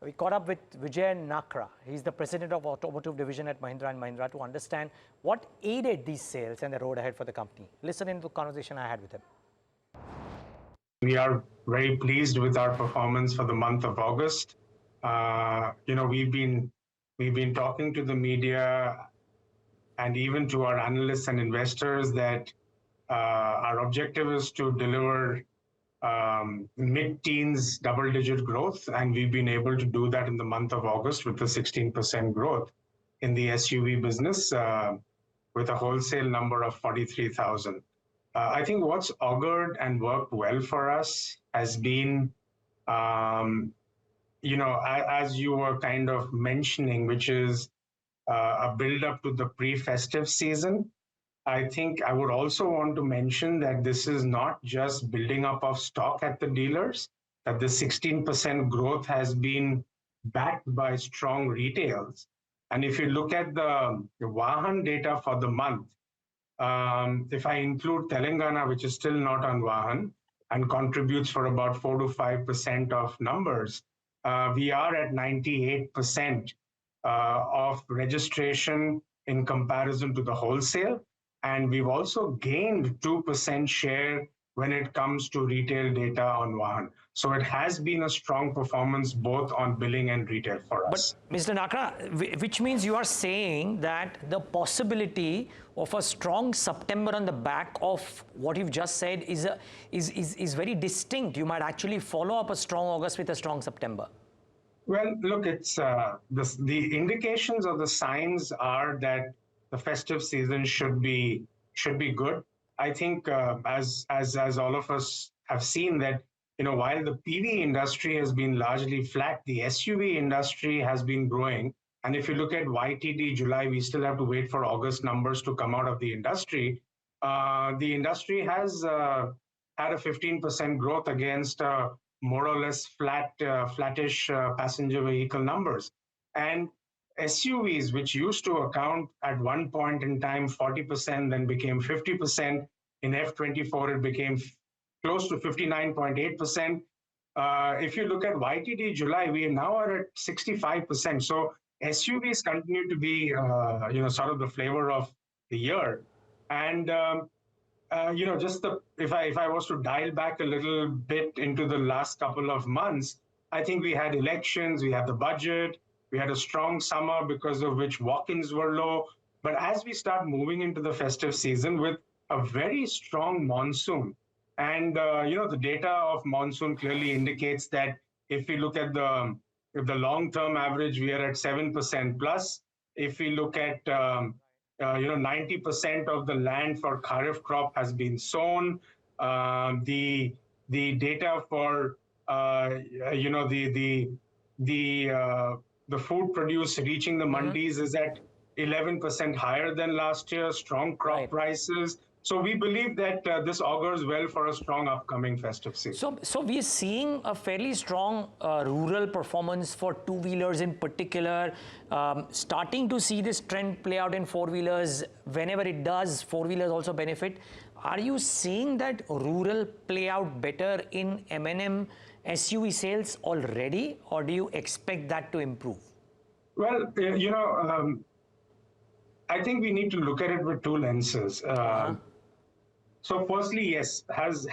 We caught up with Veejay Nakra. He's the president of Automotive Division at Mahindra and Mahindra to understand what aided these sales and the road ahead for the company. Listen in to the conversation I had with him. We are very pleased with our performance for the month of August. We've been talking to the media and even to our analysts and investors that our objective is to deliver mid-teens double-digit growth, and we've been able to do that in the month of August with a 16% growth in the SUV business with a wholesale number of 43,000. I think what's augured and worked well for us has been, as you were kind of mentioning, which is a build-up to the pre-festive season. I think I would also want to mention that this is not just building up of stock at the dealers, that the 16% growth has been backed by strong retails. And if you look at the Vahan data for the month, if I include Telangana, which is still not on Vahan and contributes for about 4 to 5% of numbers, we are at 98% of registration in comparison to the wholesale. And we've also gained 2% share when it comes to retail data on Vahan. So it has been a strong performance both on billing and retail for us. But Mr. Nakra, which means you are saying that the possibility of a strong September on the back of what you've just said is very distinct. You might actually follow up a strong August with a strong September. Well, look, it's the indications or the signs are that the festive season should be good. I think as all of us have seen that, while the PV industry has been largely flat, the SUV industry has been growing. And if you look at YTD July, we still have to wait for August numbers to come out of the industry. The industry has had a 15% growth against more or less flattish passenger vehicle numbers. And SUVs, which used to account at one point in time 40%, then became 50%. In F24, it became close to 59.8%. If you look at YTD July, we now are at 65%. So SUVs continue to be, sort of the flavor of the year. And if I was to dial back a little bit into the last couple of months, I think we had elections, we had the budget. We had a strong summer because of which walk-ins were low. But as we start moving into the festive season with a very strong monsoon, and the data of monsoon clearly indicates that if we look at the long-term average, we are at 7% plus. If we look at 90% of the land for Kharif crop has been sown. The data for the food produce reaching the mandis is at 11% higher than last year, strong crop prices. So we believe that this augurs well for a strong upcoming festive season. So we are seeing a fairly strong rural performance for two-wheelers in particular, starting to see this trend play out in four-wheelers. Whenever it does, four-wheelers also benefit. Are you seeing that rural play out better in M&M SUV sales already, or do you expect that to improve? Well, I think we need to look at it with two lenses. So firstly, yes, has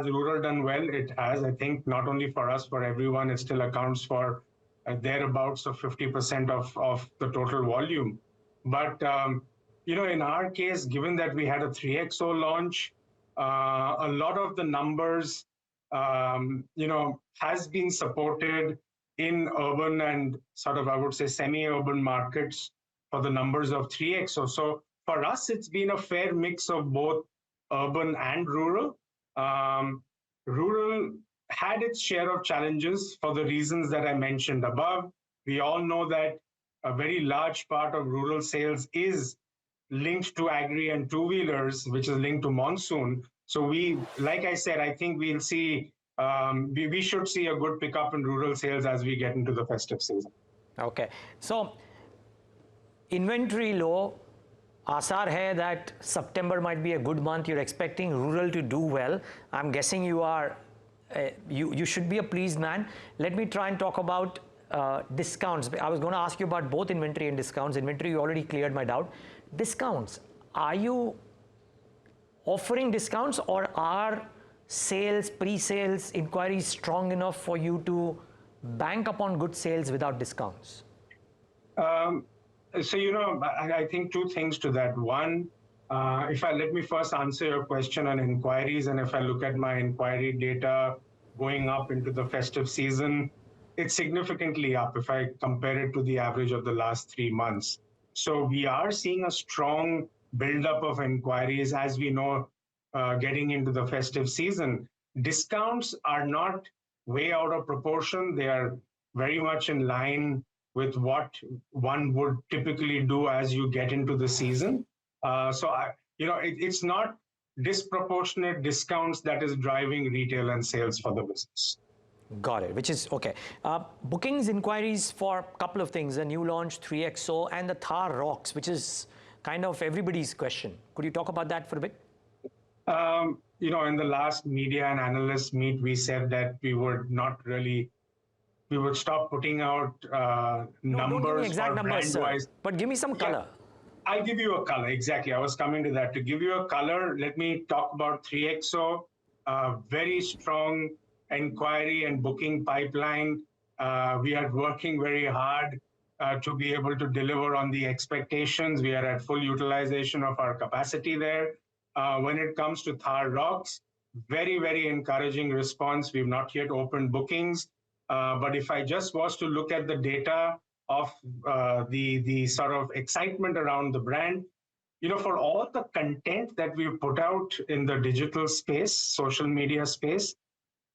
rural done well? It has. I think not only for us, for everyone, it still accounts for thereabouts of 50% of the total volume. But, in our case, given that we had a 3XO launch, a lot of the numbers has been supported in urban and sort of, I would say, semi-urban markets for the numbers of 3XO. So for us, it's been a fair mix of both urban and rural. Rural had its share of challenges for the reasons that I mentioned above. We all know that a very large part of rural sales is linked to agri and two-wheelers, which is linked to monsoon. So like I said, I think we'll see, we should see a good pickup in rural sales as we get into the festive season. Okay. So inventory low, Asar hai that September might be a good month. You're expecting rural to do well. I'm guessing you are, you should be a pleased man. Let me try and talk about discounts. I was going to ask you about both inventory and discounts. Inventory, you already cleared my doubt. Discounts, are you offering discounts, or are sales, pre-sales inquiries strong enough for you to bank upon good sales without discounts? So, I think two things to that. One, let me first answer your question on inquiries. And if I look at my inquiry data going up into the festive season, it's significantly up if I compare it to the average of the last 3 months. So we are seeing a strong buildup of inquiries as we know, getting into the festive season. Discounts are not way out of proportion. They are very much in line with what one would typically do as you get into the season. It's not disproportionate discounts that is driving retail and sales for the business. Got it, which is okay. Bookings, inquiries for a couple of things, the new launch 3XO and the Thar ROXX, which is kind of everybody's question. Could you talk about that for a bit? In the last media and analyst meet, we said that we would stop putting out numbers. Don't give me exact or numbers, sir, but give me some color. I'll give you a color, exactly. I was coming to that. To give you a color, let me talk about 3XO, very strong inquiry and booking pipeline. We are working very hard to be able to deliver on the expectations. We are at full utilization of our capacity there. When it comes to Thar ROXX, very, very encouraging response. We've not yet opened bookings. But if I just was to look at the data of the sort of excitement around the brand, for all the content that we've put out in the digital space, social media space,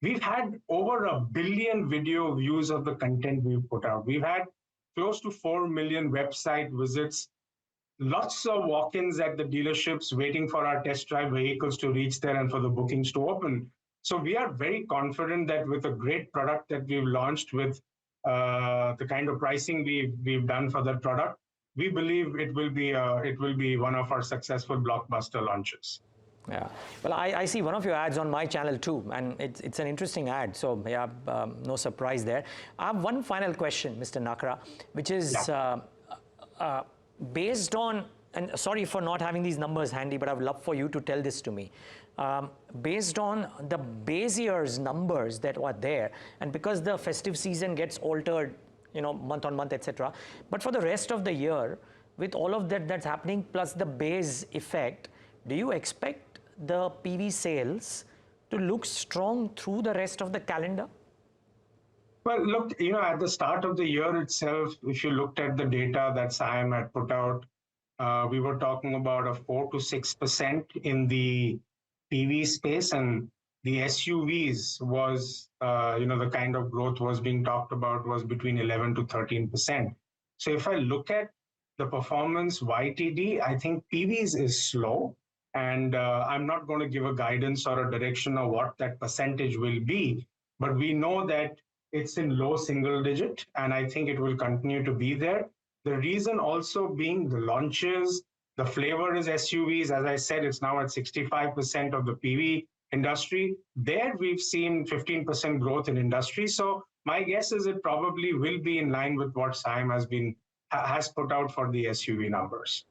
we've had over 1 billion video views of the content we've put out. We've had close to 4 million website visits, lots of walk-ins at the dealerships waiting for our test drive vehicles to reach there and for the bookings to open. So we are very confident that with a great product that we've launched with the kind of pricing we've done for that product, we believe it will be one of our successful blockbuster launches. Yeah, well, I see one of your ads on my channel too, and it's an interesting ad. So yeah, no surprise there. I have one final question, Mr. Nakra, which is based on, and sorry for not having these numbers handy, but I would love for you to tell this to me. Based on the base year's numbers that were there, and because the festive season gets altered, month on month, etc. But for the rest of the year, with all of that's happening, plus the base effect, do you expect the PV sales to look strong through the rest of the calendar? Well, look, at the start of the year itself, if you looked at the data that SIAM had put out, we were talking about a 4 to 6% in the PV space, and the SUVs was, the kind of growth was being talked about was between 11 to 13%. So if I look at the performance YTD, I think PVs is slow, and I'm not going to give a guidance or a direction of what that percentage will be, but we know that it's in low single digit, and I think it will continue to be there. The reason also being the launches, the flavor is SUVs. As I said, it's now at 65% of the PV industry. There we've seen 15% growth in industry. So my guess is it probably will be in line with what SIAM has put out for the SUV numbers.